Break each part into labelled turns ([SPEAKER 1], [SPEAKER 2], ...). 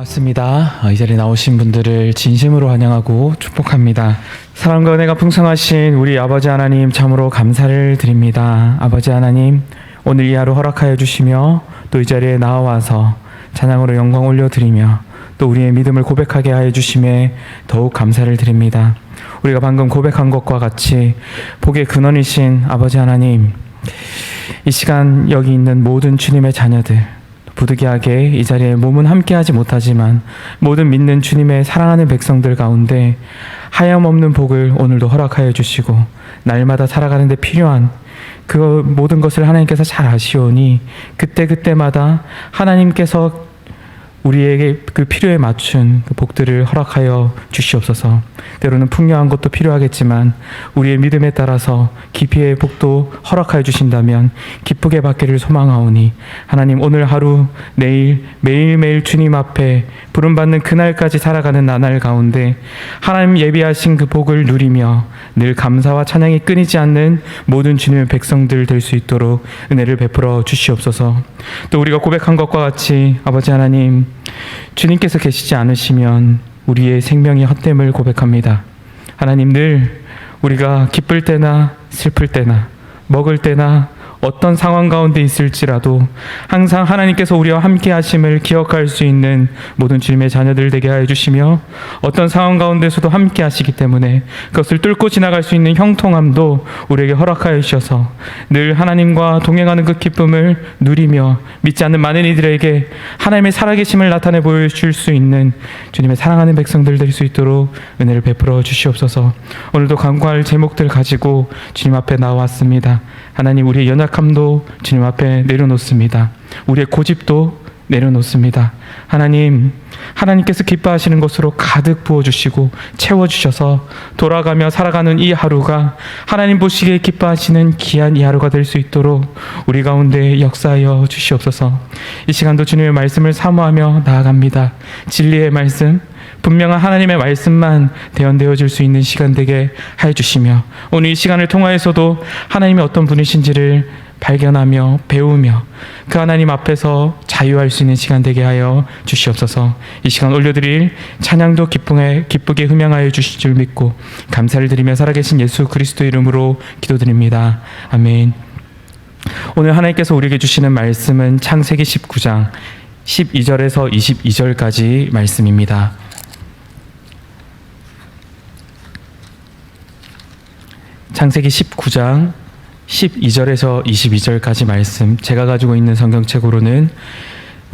[SPEAKER 1] 반갑습니다. 이 자리에 나오신 분들을 진심으로 환영하고 축복합니다. 사랑과 은혜가 풍성하신 우리 아버지 하나님 참으로 감사를 드립니다. 아버지 하나님, 오늘 이 하루 허락하여 주시며 또 이 자리에 나와서 찬양으로 영광 올려드리며 또 우리의 믿음을 고백하게 하여 주심에 더욱 감사를 드립니다. 우리가 방금 고백한 것과 같이 복의 근원이신 아버지 하나님, 이 시간 여기 있는 모든 주님의 자녀들 부득이하게 이 자리에 몸은 함께하지 못하지만 모든 믿는 주님의 사랑하는 백성들 가운데 하염없는 복을 오늘도 허락하여 주시고 날마다 살아가는 데 필요한 그 모든 것을 하나님께서 잘 아시오니 그때마다 하나님께서 우리에게 그 필요에 맞춘 그 복들을 허락하여 주시옵소서. 때로는 풍요한 것도 필요하겠지만 우리의 믿음에 따라서 깊이의 복도 허락하여 주신다면 기쁘게 받기를 소망하오니 하나님, 오늘 하루 내일 매일매일 주님 앞에 부름받는 그날까지 살아가는 나날 가운데 하나님 예비하신 그 복을 누리며 늘 감사와 찬양이 끊이지 않는 모든 주님의 백성들 될 수 있도록 은혜를 베풀어 주시옵소서. 또 우리가 고백한 것과 같이 아버지 하나님, 주님께서 계시지 않으시면 우리의 생명이 헛됨을 고백합니다. 하나님, 늘 우리가 기쁠 때나 슬플 때나 먹을 때나 어떤 상황 가운데 있을지라도 항상 하나님께서 우리와 함께 하심을 기억할 수 있는 모든 주님의 자녀들 되게 하여 주시며 어떤 상황 가운데서도 함께 하시기 때문에 그것을 뚫고 지나갈 수 있는 형통함도 우리에게 허락하여 주셔서 늘 하나님과 동행하는 그 기쁨을 누리며 믿지 않는 많은 이들에게 하나님의 살아계심을 나타내 보여줄 수 있는 주님의 사랑하는 백성들 될 수 있도록 은혜를 베풀어 주시옵소서. 오늘도 간구할 제목들 가지고 주님 앞에 나왔습니다. 하나님, 우리의 연약함도 주님 앞에 내려놓습니다. 우리의 고집도 내려놓습니다. 하나님, 하나님께서 기뻐하시는 것으로 가득 부어주시고 채워주셔서 돌아가며 살아가는 이 하루가 하나님 보시기에 기뻐하시는 귀한 이 하루가 될 수 있도록 우리 가운데 역사하여 주시옵소서. 이 시간도 주님의 말씀을 사모하며 나아갑니다. 진리의 말씀, 분명한 하나님의 말씀만 대언되어질 수 있는 시간 되게 하여 주시며 오늘 이 시간을 통하여서도 하나님이 어떤 분이신지를 발견하며 배우며 그 하나님 앞에서 자유할 수 있는 시간 되게 하여 주시옵소서. 이 시간 올려드릴 찬양도 기쁘게 흠양하여 주실 줄 믿고 감사를 드리며 살아계신 예수 그리스도 이름으로 기도드립니다. 아멘. 오늘 하나님께서 우리에게 주시는 말씀은 창세기 19장 12절에서 22절까지 말씀입니다. 창세기 19장 12절에서 22절까지 말씀, 제가 가지고 있는 성경책으로는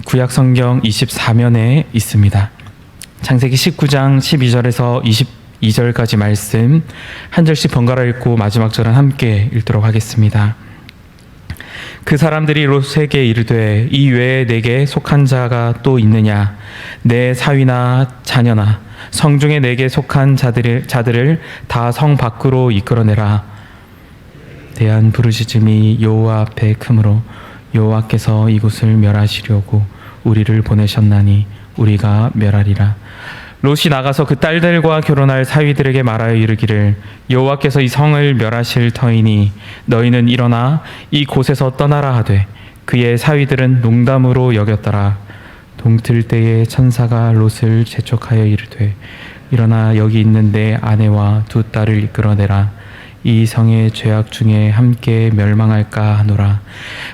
[SPEAKER 1] 구약 성경 24면에 있습니다. 창세기 19장 12절에서 22절까지 말씀 한 절씩 번갈아 읽고 마지막 절은 함께 읽도록 하겠습니다. 그 사람들이 롯에게 이르되 이 외에 내게 속한 자가 또 있느냐? 내 사위나 자녀나 성중에 내게 속한 자들을 다 성 밖으로 이끌어내라. 대한 부르짖음이 여호와 앞에 크므로 여호와께서 이곳을 멸하시려고 우리를 보내셨나니 우리가 멸하리라. 롯이 나가서 그 딸들과 결혼할 사위들에게 말하여 이르기를 여호와께서 이 성을 멸하실 터이니 너희는 일어나 이 곳에서 떠나라 하되 그의 사위들은 농담으로 여겼더라. 동틀 때에 천사가 롯을 재촉하여 이르되 일어나 여기 있는 내 아내와 두 딸을 이끌어내라. 이 성의 죄악 중에 함께 멸망할까 하노라.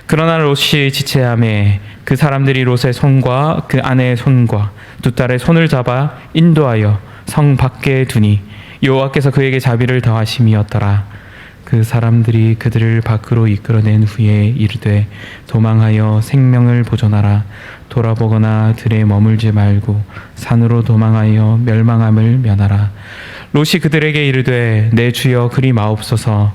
[SPEAKER 1] 그러나 롯이 지체하매 그 사람들이 롯의 손과 그 아내의 손과 두 딸의 손을 잡아 인도하여 성 밖에 두니 여호와께서 그에게 자비를 더하심이었더라. 그 사람들이 그들을 밖으로 이끌어낸 후에 이르되 도망하여 생명을 보존하라. 돌아보거나 들에 머물지 말고 산으로 도망하여 멸망함을 면하라. 롯이 그들에게 이르되 내 주여 그리 마옵소서.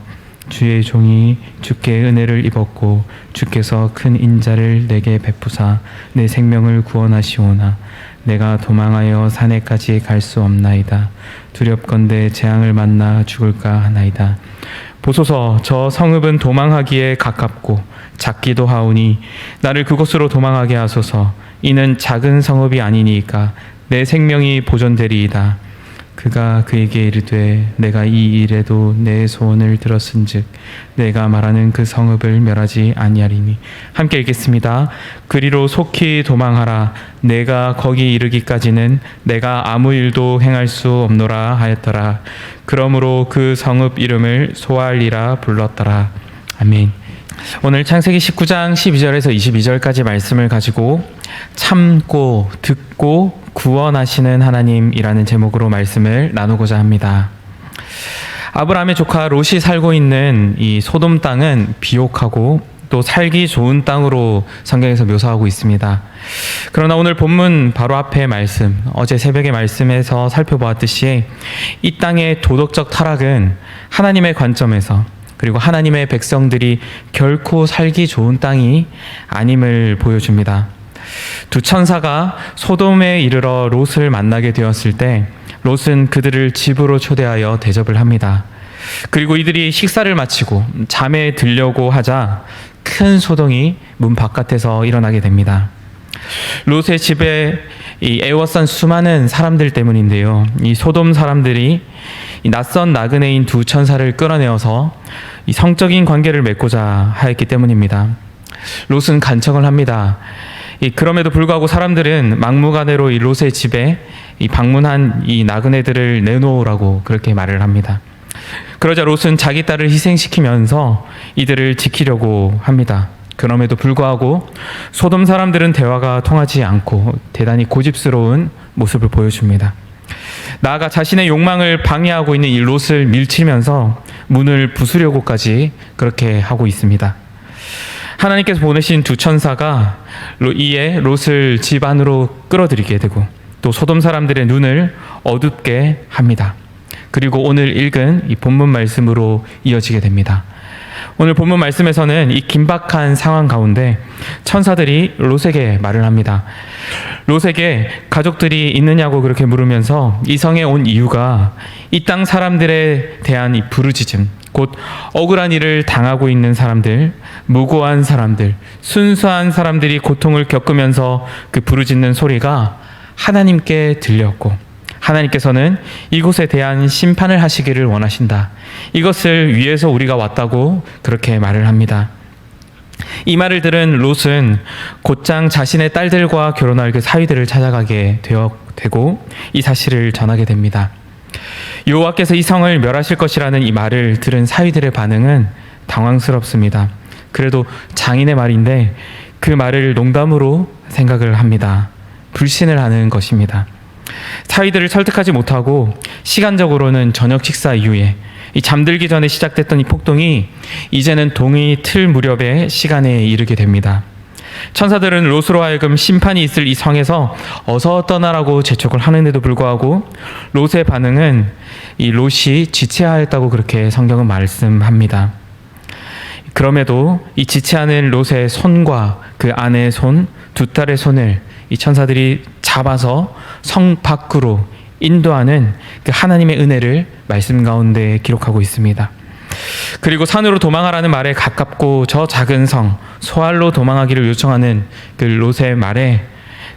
[SPEAKER 1] 주의 종이 주께 은혜를 입었고 주께서 큰 인자를 내게 베푸사 내 생명을 구원하시오나 내가 도망하여 산에까지 갈 수 없나이다. 두렵건대 재앙을 만나 죽을까 하나이다. 보소서, 저 성읍은 도망하기에 가깝고 작기도 하오니 나를 그곳으로 도망하게 하소서. 이는 작은 성읍이 아니니까 내 생명이 보존되리이다. 그가 그에게 이르되 내가 이 일에도 내 소원을 들었은즉 내가 말하는 그 성읍을 멸하지 아니하리니. 함께 읽겠습니다. 그리로 속히 도망하라. 내가 거기 이르기까지는 내가 아무 일도 행할 수 없노라 하였더라. 그러므로 그 성읍 이름을 소알리라 불렀더라. 아멘. 오늘 창세기 19장 12절에서 22절까지 말씀을 가지고 참고 듣고 구원하시는 하나님이라는 제목으로 말씀을 나누고자 합니다. 아브라함의 조카 롯이 살고 있는 이 소돔 땅은 비옥하고 또 살기 좋은 땅으로 성경에서 묘사하고 있습니다. 그러나 오늘 본문 바로 앞에 말씀, 어제 새벽의 말씀에서 살펴보았듯이 이 땅의 도덕적 타락은 하나님의 관점에서, 그리고 하나님의 백성들이 결코 살기 좋은 땅이 아님을 보여줍니다. 두 천사가 소돔에 이르러 롯을 만나게 되었을 때 롯은 그들을 집으로 초대하여 대접을 합니다. 그리고 이들이 식사를 마치고 잠에 들려고 하자 큰 소동이 문 바깥에서 일어나게 됩니다. 롯의 집에 애워싼 수많은 사람들 때문인데요. 이 소돔 사람들이 이 낯선 나그네인 두 천사를 끌어내어서 이 성적인 관계를 맺고자 하였기 때문입니다. 롯은 간청을 합니다. 그럼에도 불구하고 사람들은 막무가내로 이 롯의 집에 이 방문한 이 나그네들을 내놓으라고 그렇게 말을 합니다. 그러자 롯은 자기 딸을 희생시키면서 이들을 지키려고 합니다. 그럼에도 불구하고 소돔 사람들은 대화가 통하지 않고 대단히 고집스러운 모습을 보여줍니다. 나아가 자신의 욕망을 방해하고 있는 이 롯을 밀치면서 문을 부수려고까지 그렇게 하고 있습니다. 하나님께서 보내신 두 천사가 이에 롯을 집 안으로 끌어들이게 되고 또 소돔 사람들의 눈을 어둡게 합니다. 그리고 오늘 읽은 이 본문 말씀으로 이어지게 됩니다. 오늘 본문 말씀에서는 이 긴박한 상황 가운데 천사들이 롯에게 말을 합니다. 롯에게 가족들이 있느냐고 그렇게 물으면서 이 성에 온 이유가 이 땅 사람들에 대한 이 부르짖음, 곧 억울한 일을 당하고 있는 사람들, 무고한 사람들, 순수한 사람들이 고통을 겪으면서 그 부르짖는 소리가 하나님께 들렸고 하나님께서는 이곳에 대한 심판을 하시기를 원하신다. 이것을 위해서 우리가 왔다고 그렇게 말을 합니다. 이 말을 들은 롯은 곧장 자신의 딸들과 결혼할 그 사위들을 찾아가게 되고 이 사실을 전하게 됩니다. 여호와께서 이 성을 멸하실 것이라는 이 말을 들은 사위들의 반응은 당황스럽습니다. 그래도 장인의 말인데 그 말을 농담으로 생각을 합니다. 불신을 하는 것입니다. 사위들을 설득하지 못하고 시간적으로는 저녁 식사 이후에 이 잠들기 전에 시작됐던 이 폭동이 이제는 동이 틀 무렵의 시간에 이르게 됩니다. 천사들은 롯으로 하여금 심판이 있을 이 성에서 어서 떠나라고 재촉을 하는데도 불구하고 롯의 반응은 이 롯이 지체하였다고 그렇게 성경은 말씀합니다. 그럼에도 이 지체하는 롯의 손과 그 아내의 손, 두 딸의 손을 이 천사들이 잡아서 성 밖으로 인도하는 그 하나님의 은혜를 말씀 가운데 기록하고 있습니다. 그리고 산으로 도망하라는 말에 가깝고 저 작은 성 소알로 도망하기를 요청하는 그 롯의 말에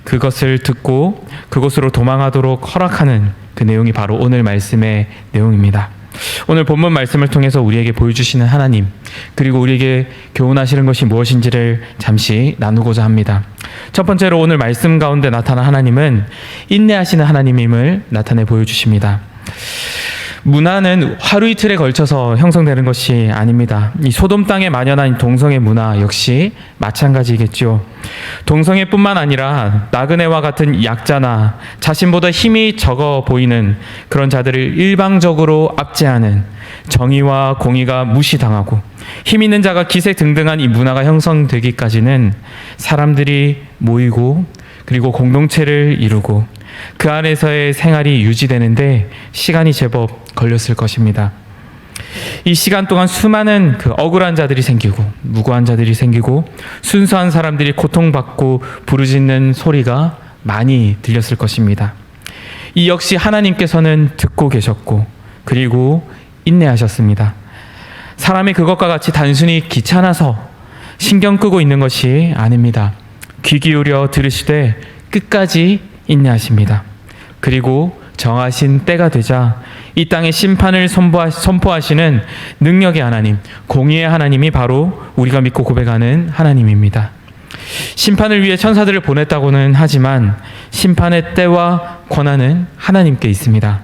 [SPEAKER 1] 그것을 듣고 그곳으로 도망하도록 허락하는 그 내용이 바로 오늘 말씀의 내용입니다. 오늘 본문 말씀을 통해서 우리에게 보여주시는 하나님, 그리고 우리에게 교훈하시는 것이 무엇인지를 잠시 나누고자 합니다. 첫 번째로 오늘 말씀 가운데 나타난 하나님은 인내하시는 하나님임을 나타내 보여주십니다. 문화는 하루 이틀에 걸쳐서 형성되는 것이 아닙니다. 이 소돔 땅에 만연한 동성애 문화 역시 마찬가지겠죠. 동성애뿐만 아니라 나그네와 같은 약자나 자신보다 힘이 적어 보이는 그런 자들을 일방적으로 압제하는, 정의와 공의가 무시당하고 힘 있는 자가 기세 등등한 이 문화가 형성되기까지는 사람들이 모이고 그리고 공동체를 이루고 그 안에서의 생활이 유지되는데 시간이 제법 걸렸을 것입니다. 이 시간 동안 수많은 그 억울한 자들이 생기고 무고한 자들이 생기고 순수한 사람들이 고통받고 부르짖는 소리가 많이 들렸을 것입니다. 이 역시 하나님께서는 듣고 계셨고 그리고 인내하셨습니다. 사람이 그것과 같이 단순히 귀찮아서 신경 끄고 있는 것이 아닙니다. 귀 기울여 들으시되 끝까지 인내하십니다. 그리고 정하신 때가 되자 이 땅에 심판을 선포하시는 능력의 하나님, 공의의 하나님이 바로 우리가 믿고 고백하는 하나님입니다. 심판을 위해 천사들을 보냈다고는 하지만 심판의 때와 권한은 하나님께 있습니다.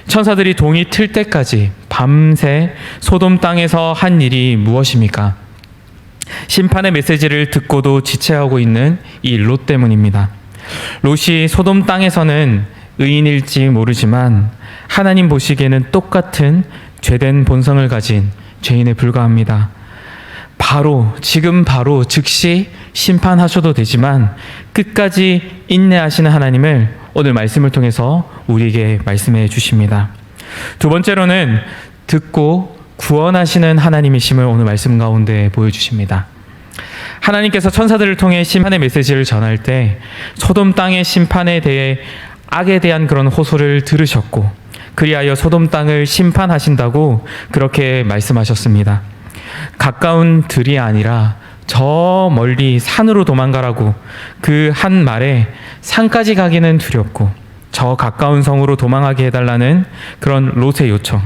[SPEAKER 1] 천사들이 동이 틀 때까지 밤새 소돔 땅에서 한 일이 무엇입니까? 심판의 메시지를 듣고도 지체하고 있는 이 롯 때문입니다. 롯이 소돔 땅에서는 의인일지 모르지만 하나님 보시기에는 똑같은 죄된 본성을 가진 죄인에 불과합니다. 지금 바로 즉시 심판하셔도 되지만 끝까지 인내하시는 하나님을 오늘 말씀을 통해서 우리에게 말씀해 주십니다. 두 번째로는 듣고 구원하시는 하나님이심을 오늘 말씀 가운데 보여주십니다. 하나님께서 천사들을 통해 심판의 메시지를 전할 때 소돔 땅의 심판에 대해 악에 대한 그런 호소를 들으셨고 그리하여 소돔 땅을 심판하신다고 그렇게 말씀하셨습니다. 가까운 들이 아니라 저 멀리 산으로 도망가라고 그 한 말에 산까지 가기는 두렵고 저 가까운 성으로 도망하게 해달라는 그런 롯의 요청,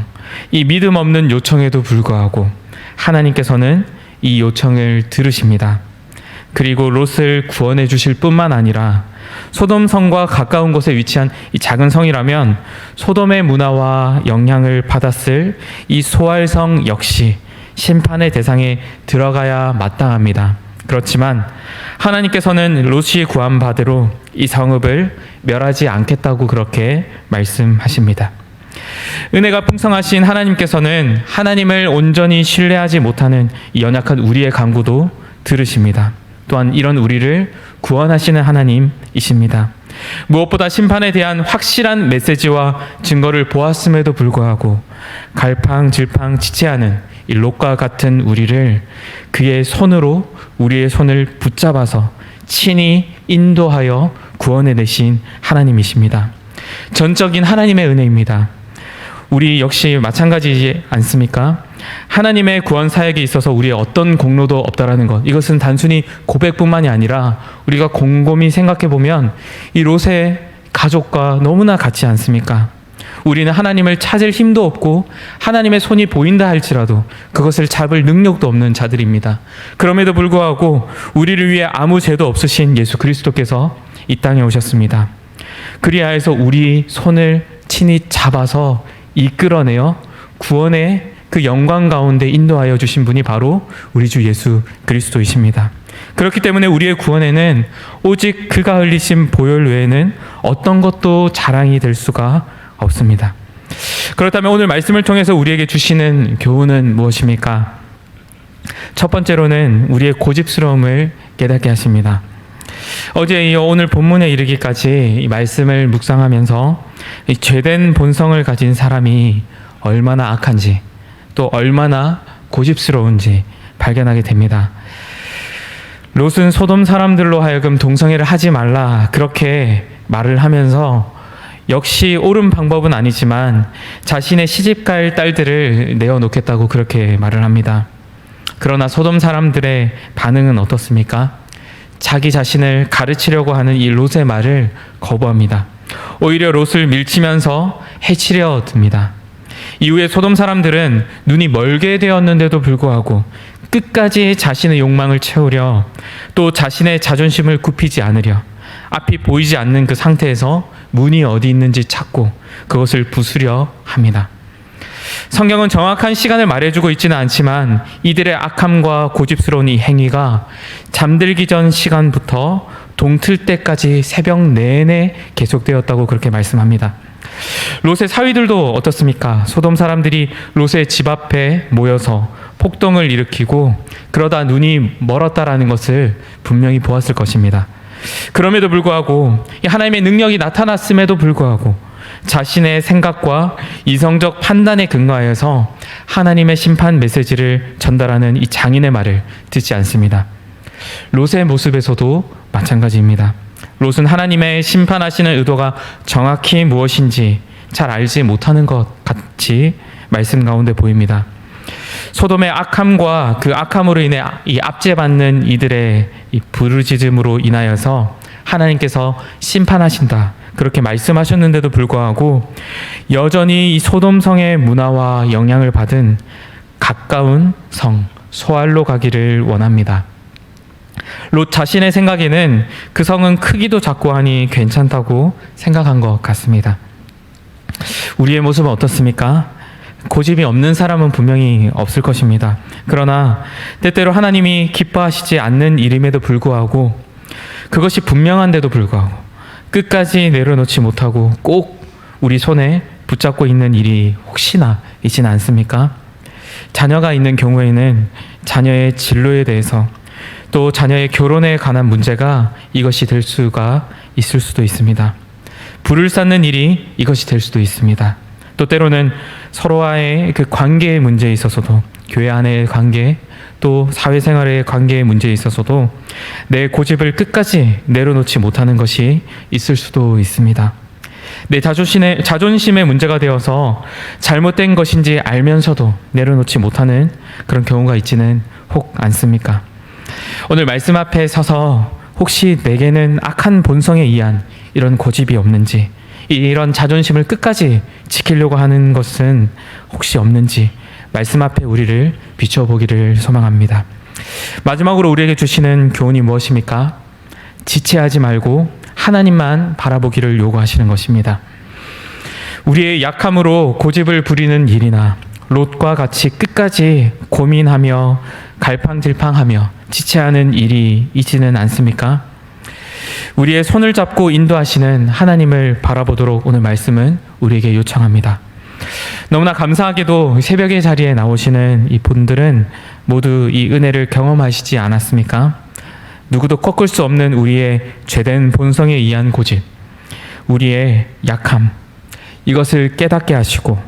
[SPEAKER 1] 이 믿음 없는 요청에도 불구하고 하나님께서는 이 요청을 들으십니다. 그리고 롯을 구원해 주실 뿐만 아니라 소돔 성과 가까운 곳에 위치한 이 작은 성이라면 소돔의 문화와 영향을 받았을 이 소알성 역시 심판의 대상에 들어가야 마땅합니다. 그렇지만 하나님께서는 롯이 구한 바대로 이 성읍을 멸하지 않겠다고 그렇게 말씀하십니다. 은혜가 풍성하신 하나님께서는 하나님을 온전히 신뢰하지 못하는 이 연약한 우리의 간구도 들으십니다. 또한 이런 우리를 구원하시는 하나님이십니다. 무엇보다 심판에 대한 확실한 메시지와 증거를 보았음에도 불구하고 갈팡질팡 지체하는 이 롯과 같은 우리를 그의 손으로 우리의 손을 붙잡아서 친히 인도하여 구원해내신 하나님이십니다. 전적인 하나님의 은혜입니다. 우리 역시 마찬가지지 않습니까? 하나님의 구원 사역에 있어서 우리의 어떤 공로도 없다라는 것, 이것은 단순히 고백뿐만이 아니라 우리가 곰곰이 생각해 보면 이 롯의 가족과 너무나 같지 않습니까? 우리는 하나님을 찾을 힘도 없고 하나님의 손이 보인다 할지라도 그것을 잡을 능력도 없는 자들입니다. 그럼에도 불구하고 우리를 위해 아무 죄도 없으신 예수 그리스도께서 이 땅에 오셨습니다. 그리하여서 우리 손을 친히 잡아서 이끌어내어 구원의 그 영광 가운데 인도하여 주신 분이 바로 우리 주 예수 그리스도이십니다. 그렇기 때문에 우리의 구원에는 오직 그가 흘리신 보혈 외에는 어떤 것도 자랑이 될 수가 없습니다. 그렇다면 오늘 말씀을 통해서 우리에게 주시는 교훈은 무엇입니까? 첫 번째로는 우리의 고집스러움을 깨닫게 하십니다. 어제 이어 오늘 본문에 이르기까지 이 말씀을 묵상하면서 이 죄된 본성을 가진 사람이 얼마나 악한지 또 얼마나 고집스러운지 발견하게 됩니다. 롯은 소돔 사람들로 하여금 동성애를 하지 말라 그렇게 말을 하면서 역시 옳은 방법은 아니지만 자신의 시집갈 딸들을 내어놓겠다고 그렇게 말을 합니다. 그러나 소돔 사람들의 반응은 어떻습니까? 자기 자신을 가르치려고 하는 이 롯의 말을 거부합니다. 오히려 롯을 밀치면서 해치려 듭니다. 이후에 소돔 사람들은 눈이 멀게 되었는데도 불구하고 끝까지 자신의 욕망을 채우려 또 자신의 자존심을 굽히지 않으려 앞이 보이지 않는 그 상태에서 문이 어디 있는지 찾고 그것을 부수려 합니다. 성경은 정확한 시간을 말해주고 있지는 않지만 이들의 악함과 고집스러운 이 행위가 잠들기 전 시간부터 동틀 때까지 새벽 내내 계속되었다고 그렇게 말씀합니다. 롯의 사위들도 어떻습니까? 소돔 사람들이 롯의 집 앞에 모여서 폭동을 일으키고 그러다 눈이 멀었다라는 것을 분명히 보았을 것입니다. 그럼에도 불구하고 하나님의 능력이 나타났음에도 불구하고 자신의 생각과 이성적 판단에 근거하여서 하나님의 심판 메시지를 전달하는 이 장인의 말을 듣지 않습니다. 롯의 모습에서도 마찬가지입니다. 롯은 하나님의 심판하시는 의도가 정확히 무엇인지 잘 알지 못하는 것 같이 말씀 가운데 보입니다. 소돔의 악함과 그 악함으로 인해 이 압제받는 이들의 이 부르짖음으로 인하여서 하나님께서 심판하신다 그렇게 말씀하셨는데도 불구하고 여전히 이 소돔성의 문화와 영향을 받은 가까운 성 소알로 가기를 원합니다. 롯 자신의 생각에는 그 성은 크기도 작고 하니 괜찮다고 생각한 것 같습니다. 우리의 모습은 어떻습니까? 고집이 없는 사람은 분명히 없을 것입니다. 그러나 때때로 하나님이 기뻐하시지 않는 일임에도 불구하고, 그것이 분명한데도 불구하고 끝까지 내려놓지 못하고 꼭 우리 손에 붙잡고 있는 일이 혹시나 있지는 않습니까? 자녀가 있는 경우에는 자녀의 진로에 대해서, 또 자녀의 결혼에 관한 문제가 이것이 될 수가 있을 수도 있습니다. 불을 쌓는 일이 이것이 될 수도 있습니다. 또 때로는 서로와의 그 관계의 문제에 있어서도, 교회 안의 관계, 또 사회생활의 관계의 문제에 있어서도 내 고집을 끝까지 내려놓지 못하는 것이 있을 수도 있습니다. 내 자존심의 문제가 되어서 잘못된 것인지 알면서도 내려놓지 못하는 그런 경우가 있지는 혹 않습니까? 오늘 말씀 앞에 서서 혹시 내게는 악한 본성에 의한 이런 고집이 없는지, 이런 자존심을 끝까지 지키려고 하는 것은 혹시 없는지 말씀 앞에 우리를 비춰보기를 소망합니다. 마지막으로 우리에게 주시는 교훈이 무엇입니까? 지체하지 말고 하나님만 바라보기를 요구하시는 것입니다. 우리의 약함으로 고집을 부리는 일이나 롯과 같이 끝까지 고민하며 갈팡질팡하며 지체하는 일이 있지는 않습니까? 우리의 손을 잡고 인도하시는 하나님을 바라보도록 오늘 말씀은 우리에게 요청합니다. 너무나 감사하게도 새벽의 자리에 나오시는 이 분들은 모두 이 은혜를 경험하시지 않았습니까? 누구도 꺾을 수 없는 우리의 죄된 본성에 의한 고집, 우리의 약함, 이것을 깨닫게 하시고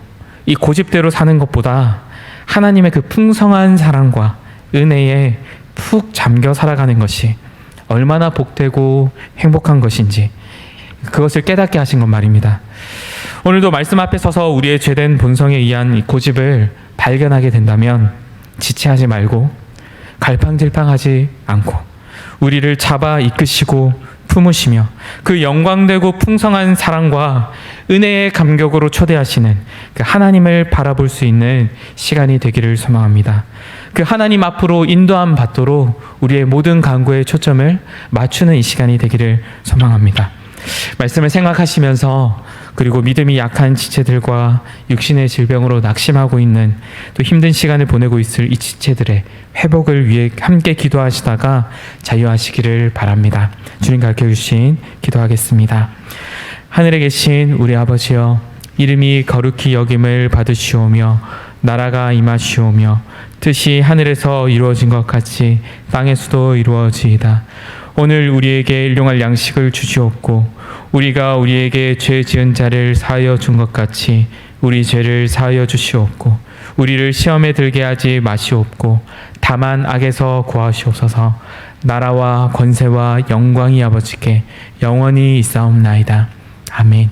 [SPEAKER 1] 이 고집대로 사는 것보다 하나님의 그 풍성한 사랑과 은혜에 푹 잠겨 살아가는 것이 얼마나 복되고 행복한 것인지, 그것을 깨닫게 하신 것 말입니다. 오늘도 말씀 앞에 서서 우리의 죄된 본성에 의한 이 고집을 발견하게 된다면 지체하지 말고 갈팡질팡하지 않고 우리를 잡아 이끄시고 품으시며 그 영광되고 풍성한 사랑과 은혜의 감격으로 초대하시는 그 하나님을 바라볼 수 있는 시간이 되기를 소망합니다. 그 하나님 앞으로 인도함 받도록 우리의 모든 간구에 초점을 맞추는 이 시간이 되기를 소망합니다. 말씀을 생각하시면서, 그리고 믿음이 약한 지체들과 육신의 질병으로 낙심하고 있는, 또 힘든 시간을 보내고 있을 이 지체들의 회복을 위해 함께 기도하시다가 자유하시기를 바랍니다. 주님 가르쳐주신 기도하겠습니다. 하늘에 계신 우리 아버지여, 이름이 거룩히 여김을 받으시오며 나라가 임하시오며 뜻이 하늘에서 이루어진 것 같이 땅에서도 이루어지이다. 오늘 우리에게 일용할 양식을 주시옵고 우리가 우리에게 죄 지은 자를 사하여 준 것 같이 우리 죄를 사하여 주시옵고 우리를 시험에 들게 하지 마시옵고 다만 악에서 구하시옵소서. 나라와 권세와 영광이 아버지께 영원히 있사옵나이다. 아멘.